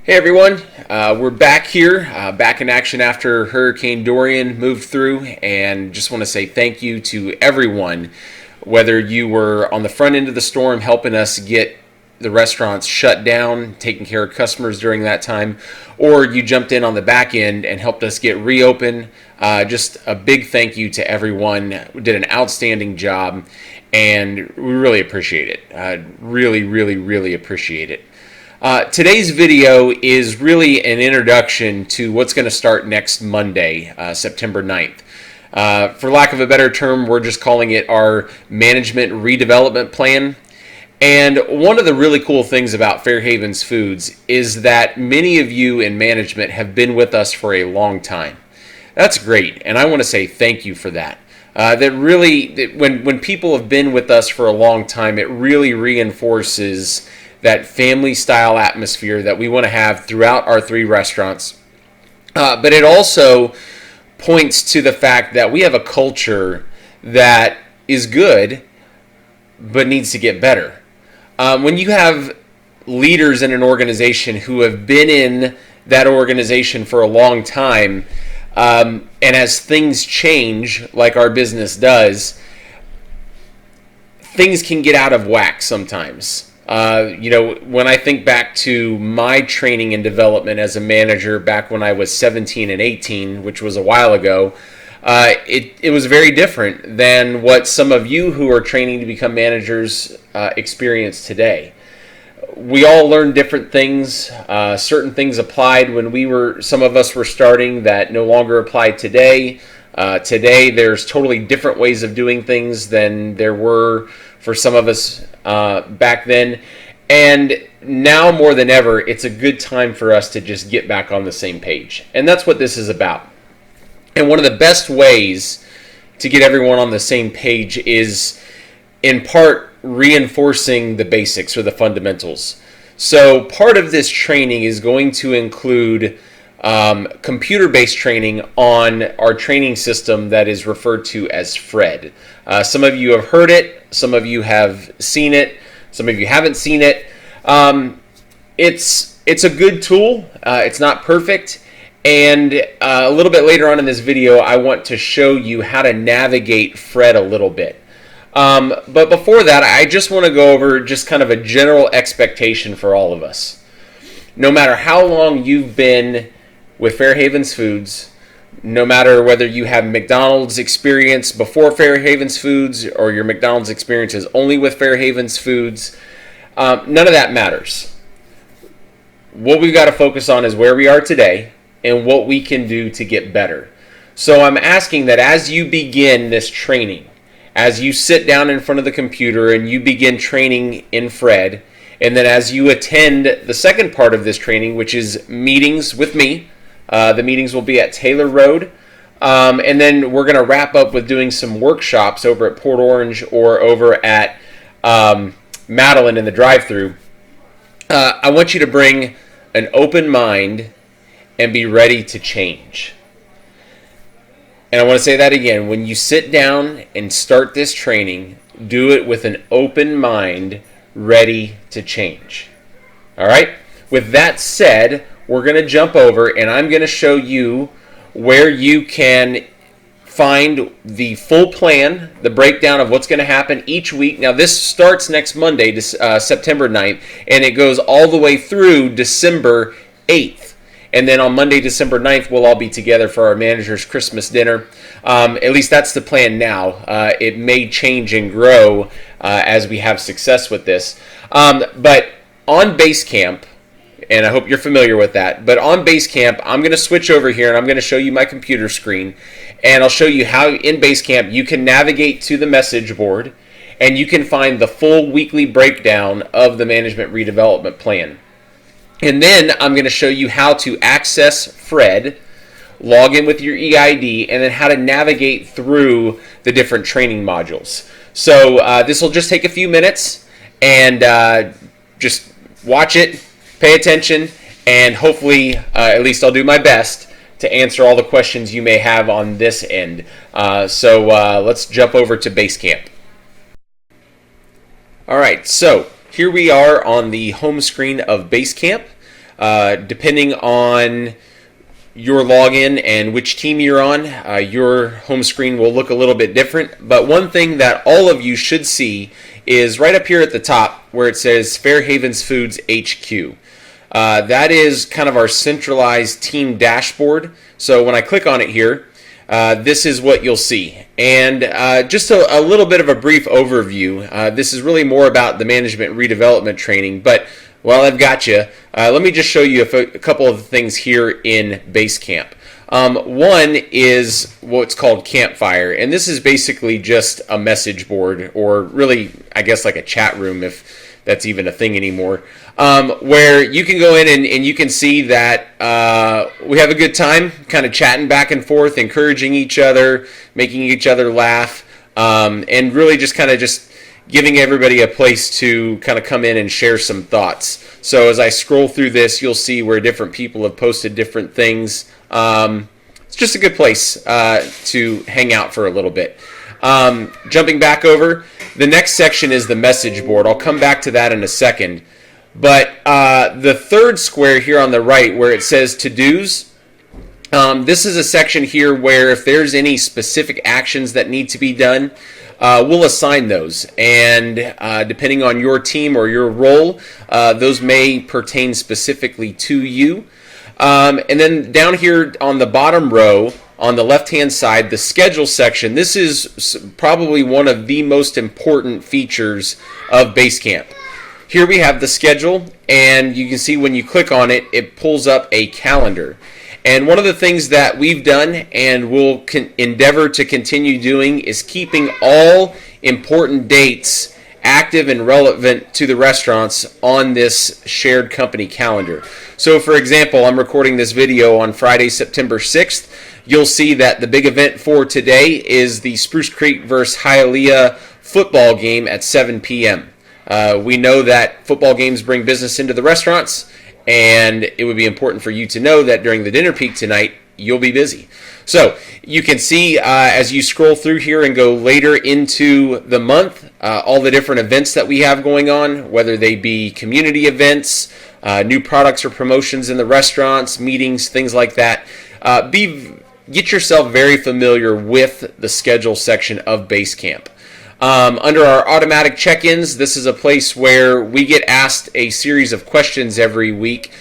Hey everyone, we're back here, back in action after Hurricane Dorian moved through, and just want to say thank you to everyone, whether you were on the front end of the storm helping us get the restaurants shut down, taking care of customers during that time, or you jumped in on the back end and helped us get reopened. Just a big thank you to everyone. We did an outstanding job, and we really appreciate it. Really appreciate it. Today's video is really an introduction to what's going to start next Monday, September 9th. For lack of a better term, we're just calling it our management redevelopment plan. And one of the really cool things about Fair Havens Foods is that many of you in management have been with us for a long time. That's great, and I want to say thank you for that. When people have been with us for a long time, it really reinforces that family style atmosphere that we want to have throughout our 3 restaurants. But it also points to the fact that we have a culture that is good but needs to get better. When you have leaders in an organization who have been in that organization for a long time, and as things change, like our business does, things can get out of whack sometimes. When I think back to my training and development as a manager back when I was 17 and 18, which was a while ago, it was very different than what some of you who are training to become managers experience today. We all learned different things. Certain things applied when some of us were starting that no longer apply today. Today, there's totally different ways of doing things than there were for some of us back then. And now more than ever, it's a good time for us to just get back on the same page. And that's what this is about. And one of the best ways to get everyone on the same page is, in part, reinforcing the basics or the fundamentals. So part of this training is going to include computer-based training on our training system that is referred to as FRED. Some of you have heard it, some of you have seen it, some of you haven't seen it. It's a good tool. It's not perfect. And a little bit later on in this video, I want to show you how to navigate FRED a little bit. But before that, I just want to go over just kind of a general expectation for all of us. No matter how long you've been with Fair Havens Foods, no matter whether you have McDonald's experience before Fair Havens Foods or your McDonald's experience is only with Fair Havens Foods, none of that matters. What we've got to focus on is where we are today and what we can do to get better. So I'm asking that as you begin this training, as you sit down in front of the computer and you begin training in FRED, and then as you attend the second part of this training, which is meetings with me, the meetings will be at Taylor Road, and then we're going to wrap up with doing some workshops over at Port Orange or over at Madeline in the drive-thru. I want you to bring an open mind and be ready to change. And I want to say that again. When you sit down and start this training, do it with an open mind, ready to change. All right? With that said, we're going to jump over and I'm going to show you where you can find the full plan, the breakdown of what's going to happen each week. Now, this starts next Monday, September 9th, and it goes all the way through December 8th. And then on Monday, December 9th, we'll all be together for our manager's Christmas dinner. At least that's the plan now. It may change and grow as we have success with this. But on Basecamp, and I hope you're familiar with that, but on Basecamp, I'm going to switch over here and I'm going to show you my computer screen. And I'll show you how in Basecamp you can navigate to the message board and you can find the full weekly breakdown of the management redevelopment plan. And then I'm going to show you how to access FRED, log in with your EID, and then how to navigate through the different training modules. So this will just take a few minutes, and just watch it, pay attention, and hopefully, at least I'll do my best to answer all the questions you may have on this end. So let's jump over to Basecamp. All right, so here we are on the home screen of Basecamp. Depending on your login and which team you're on, your home screen will look a little bit different. But one thing that all of you should see is right up here at the top where it says Fair Havens Foods HQ. That is kind of our centralized team dashboard. So when I click on it here, this is what you'll see. And just a little bit of a brief overview. This is really more about the management redevelopment training, but while I've got you, let me just show you a couple of things here in Basecamp. One is what's called Campfire, and this is basically just a message board, or really, I guess, like a chat room, if that's even a thing anymore, where you can go in and you can see that we have a good time kind of chatting back and forth, encouraging each other, making each other laugh, and really just kind of just giving everybody a place to kind of come in and share some thoughts. So as I scroll through this, you'll see where different people have posted different things. It's just a good place to hang out for a little bit. Jumping back over, the next section is the message board. I'll come back to that in a second. But the third square here on the right where it says to-dos, this is a section here where if there's any specific actions that need to be done, we'll assign those, and depending on your team or your role, those may pertain specifically to you. And then down here on the bottom row, on the left-hand side, the schedule section, this is probably one of the most important features of Basecamp. Here we have the schedule, and you can see when you click on it, it pulls up a calendar. And one of the things that we've done and will endeavor to continue doing is keeping all important dates active and relevant to the restaurants on this shared company calendar. So for example, I'm recording this video on Friday, September 6th. You'll see that the big event for today is the Spruce Creek versus Hialeah football game at 7 p.m. We know that football games bring business into the restaurants, and it would be important for you to know that during the dinner peak tonight, you'll be busy. So you can see as you scroll through here and go later into the month, all the different events that we have going on, whether they be community events, new products or promotions in the restaurants, meetings, things like that. Get yourself very familiar with the schedule section of Basecamp. Under our automatic check-ins, this is a place where we get asked a series of questions every week.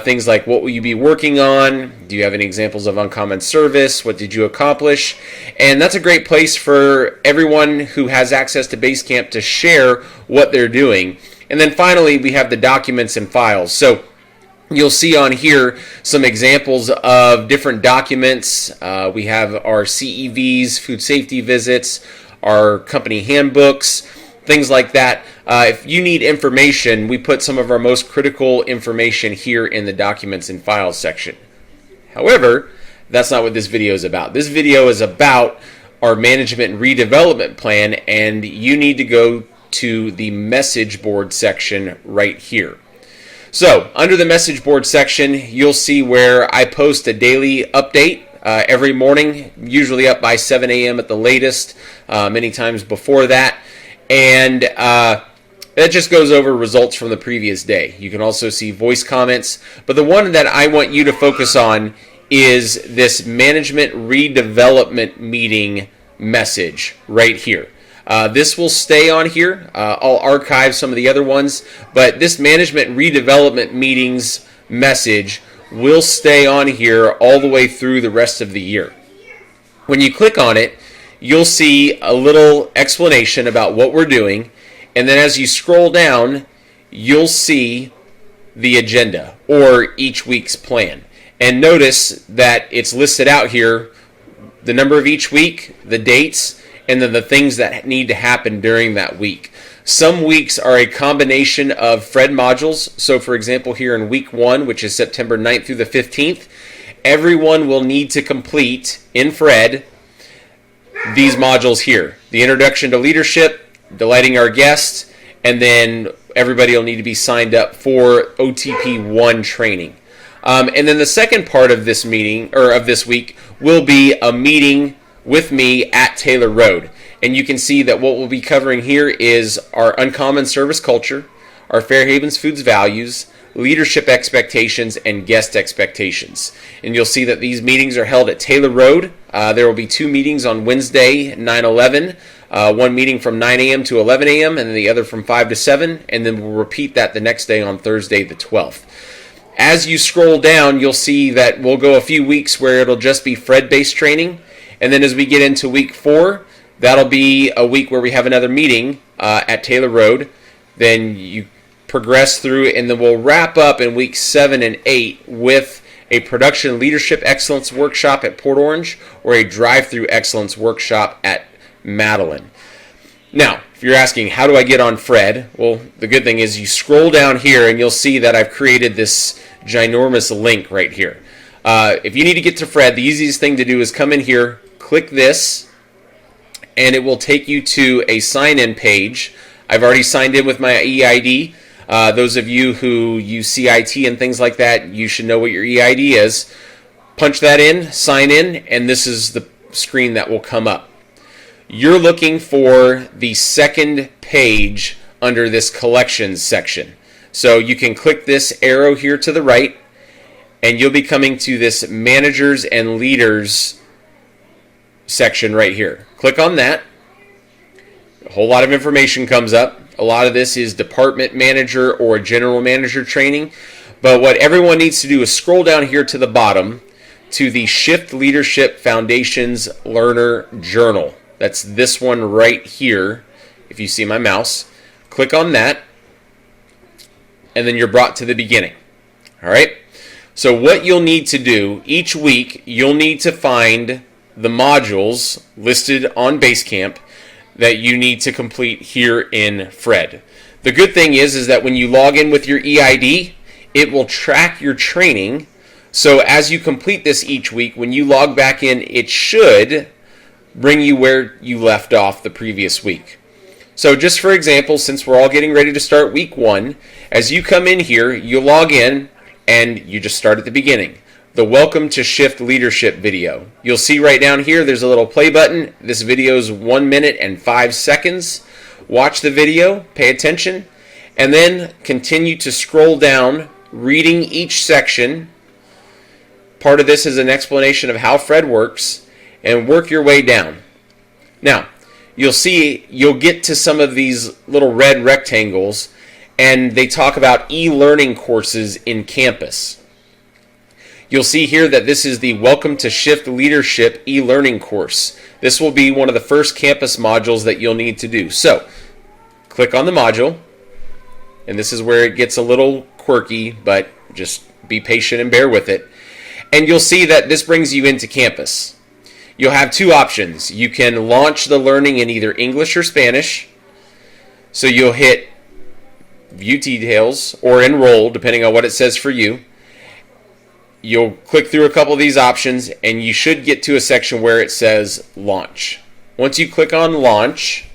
Things like, what will you be working on? Do you have any examples of uncommon service? What did you accomplish? And that's a great place for everyone who has access to Basecamp to share what they're doing. And then finally, we have the documents and files. So you'll see on here some examples of different documents. We have our CEVs, food safety visits, our company handbooks, things like that. If you need information, we put some of our most critical information here in the documents and files section. However, that's not what this video is about. This video is about our management redevelopment plan, and you need to go to the message board section right here. So under the message board section, you'll see where I post a daily update every morning, usually up by 7 a.m. at the latest, many times before that. And that just goes over results from the previous day. You can also see voice comments. But the one that I want you to focus on is this management redevelopment meeting message right here. This will stay on here. I'll archive some of the other ones. But this management redevelopment meetings message will stay on here all the way through the rest of the year. When you click on it, you'll see a little explanation about what we're doing, and then as you scroll down, you'll see the agenda or each week's plan. And notice that it's listed out here, the number of each week, the dates, and then the things that need to happen during that week. Some weeks are a combination of Fred modules. So for example, here in week 1, which is September 9th through the 15th, everyone will need to complete in Fred these modules here. The introduction to leadership, delighting our guests, and then everybody will need to be signed up for OTP 1 training. And then the second part of this meeting, or of this week, will be a meeting with me at Taylor Road. And you can see that what we'll be covering here is our uncommon service culture, our Fair Havens Foods values, leadership expectations, and guest expectations. And you'll see that these meetings are held at Taylor Road. There will be 2 meetings on Wednesday, 9/11. One meeting from 9 a.m. to 11 a.m. and the other from 5 to 7. And then we'll repeat that the next day on Thursday the 12th. As you scroll down, you'll see that we'll go a few weeks where it'll just be Fred-based training. And then as we get into week 4, that'll be a week where we have another meeting at Taylor Road. Then you progress through, and then we'll wrap up in week 7 and 8 with a production leadership excellence workshop at Port Orange or a drive-through excellence workshop at Madeline. Now, if you're asking, how do I get on Fred? Well, the good thing is you scroll down here and you'll see that I've created this ginormous link right here. If you need to get to Fred, the easiest thing to do is come in here, click this, and it will take you to a sign-in page. I've already signed in with my EID. Those of you who use CIT and things like that, you should know what your EID is. Punch that in, sign in, and this is the screen that will come up. You're looking for the second page under this collections section. So you can click this arrow here to the right, and you'll be coming to this managers and leaders section right here. Click on that. A whole lot of information comes up. A lot of this is department manager or general manager training. But what everyone needs to do is scroll down here to the bottom to the Shift Leadership Foundations Learner Journal. That's this one right here. If you see my mouse, click on that, and then you're brought to the beginning. All right? So what you'll need to do each week, you'll need to find the modules listed on Basecamp that you need to complete here in Fred. The good thing is that when you log in with your EID, it will track your training. So as you complete this each week, when you log back in, it should bring you where you left off the previous week. So just for example, since we're all getting ready to start week 1, as you come in here, you log in and you just start at the beginning. The Welcome to Shift Leadership video. You'll see right down here there's a little play button. This video is 1 minute and 5 seconds. Watch the video, pay attention, and then continue to scroll down, reading each section. Part of this is an explanation of how Fred works, and work your way down. Now, you'll get to some of these little red rectangles, and they talk about e-learning courses in campus. You'll see here that this is the Welcome to Shift Leadership e-learning course. This will be one of the first campus modules that you'll need to do. So, click on the module, and this is where it gets a little quirky, but just be patient and bear with it. And you'll see that this brings you into campus. You'll have 2 options. You can launch the learning in either English or Spanish. So you'll hit View Details or Enroll, depending on what it says for you. You'll click through a couple of these options, and you should get to a section where it says Launch. Once you click on Launch,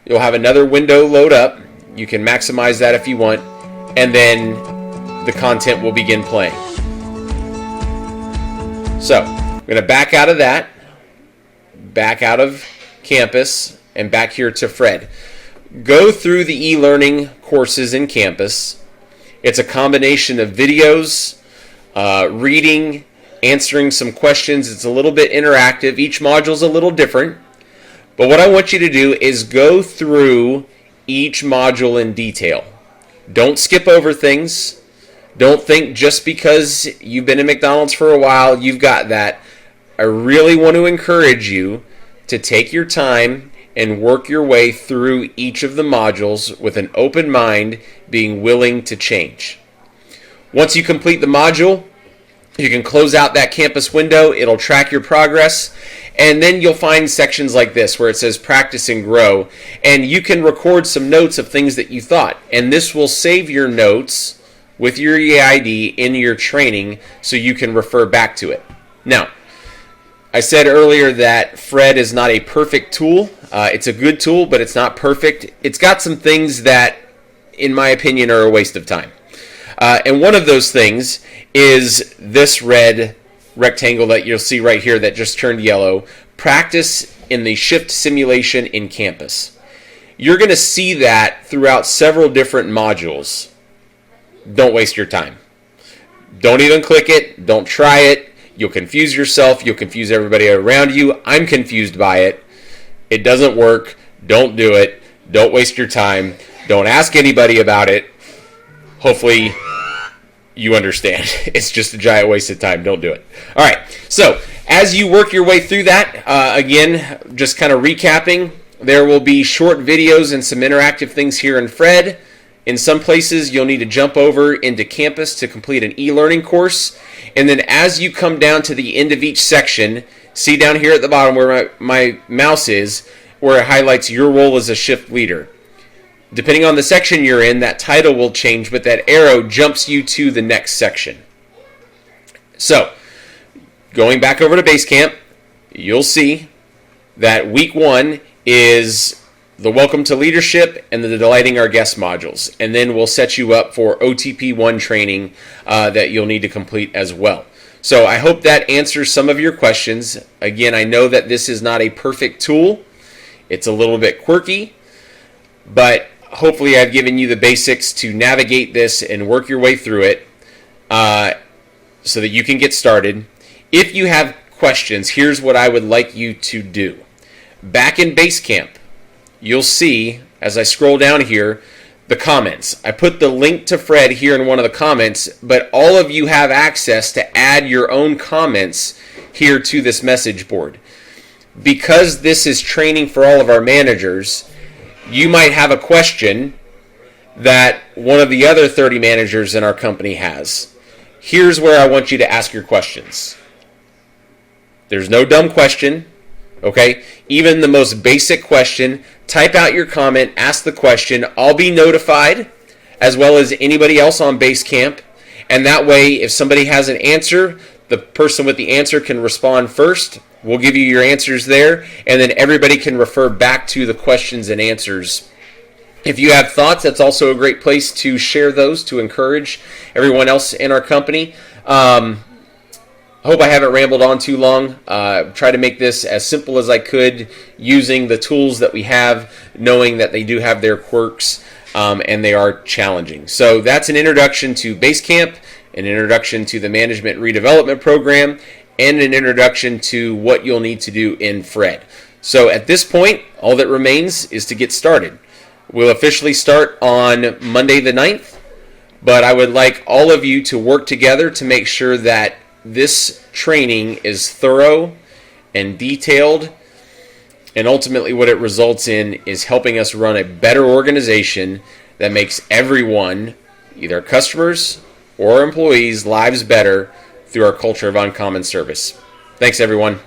you'll have another window load up. You can maximize that if you want, and then the content will begin playing. So, I'm going to back out of that, back out of campus, and back here to Fred. Go through the e-learning courses in campus. It's a combination of videos, reading, answering some questions. It's a little bit interactive. Each module is a little different. But what I want you to do is go through each module in detail. Don't skip over things. Don't think just because you've been in McDonald's for a while, you've got that. I really want to encourage you to take your time and work your way through each of the modules with an open mind, being willing to change. Once you complete the module, you can close out that campus window. It'll track your progress. And then you'll find sections like this where it says practice and grow. And you can record some notes of things that you thought. And this will save your notes with your EID in your training so you can refer back to it. Now, I said earlier that Fred is not a perfect tool. It's a good tool, but it's not perfect. It's got some things that, in my opinion, are a waste of time. And one of those things is this red rectangle that you'll see right here that just turned yellow. Practice in the shift simulation in campus. You're going to see that throughout several different modules. don't waste your time. Don't even click it. Don't try it. You'll confuse yourself. You'll confuse everybody around you. I'm confused by it. It doesn't work. Don't do it. Don't waste your time. Don't ask anybody about it. Hopefully you understand. It's just a giant waste of time. Don't do it. All right. So as you work your way through that, again, just kind of recapping, there will be short videos and some interactive things here in Fred. In some places, you'll need to jump over into Campus to complete an e-learning course. And then as you come down to the end of each section, see down here at the bottom where my mouse is, where it highlights your role as a shift leader. Depending on the section you're in, that title will change, but that arrow jumps you to the next section. So, going back over to Basecamp, you'll see that week 1 is the Welcome to Leadership and the Delighting Our Guests modules. And then we'll set you up for OTP 1 training that you'll need to complete as well. So I hope that answers some of your questions. Again, I know that this is not a perfect tool. It's a little bit quirky, but hopefully I've given you the basics to navigate this and work your way through it so that you can get started. If you have questions, here's what I would like you to do. Back in Basecamp, you'll see, as I scroll down here, the comments. I put the link to Fred here in one of the comments, but all of you have access to add your own comments here to this message board. Because this is training for all of our managers, you might have a question that one of the other 30 managers in our company has. Here's where I want you to ask your questions. There's no dumb question, okay? Even the most basic question, type out your comment, ask the question. I'll be notified, as well as anybody else on Basecamp. And that way, if somebody has an answer, the person with the answer can respond first. We'll give you your answers there, and then everybody can refer back to the questions and answers. If you have thoughts, that's also a great place to share those, to encourage everyone else in our company. I hope I haven't rambled on too long. Try to make this as simple as I could using the tools that we have, knowing that they do have their quirks and they are challenging. So that's an introduction to Basecamp, an introduction to the Management Redevelopment Program, and an introduction to what you'll need to do in Fred. So at this point, all that remains is to get started. We'll officially start on Monday the 9th, but I would like all of you to work together to make sure that this training is thorough and detailed, and ultimately what it results in is helping us run a better organization that makes everyone, either customers or employees, lives better through our culture of uncommon service. Thanks, everyone.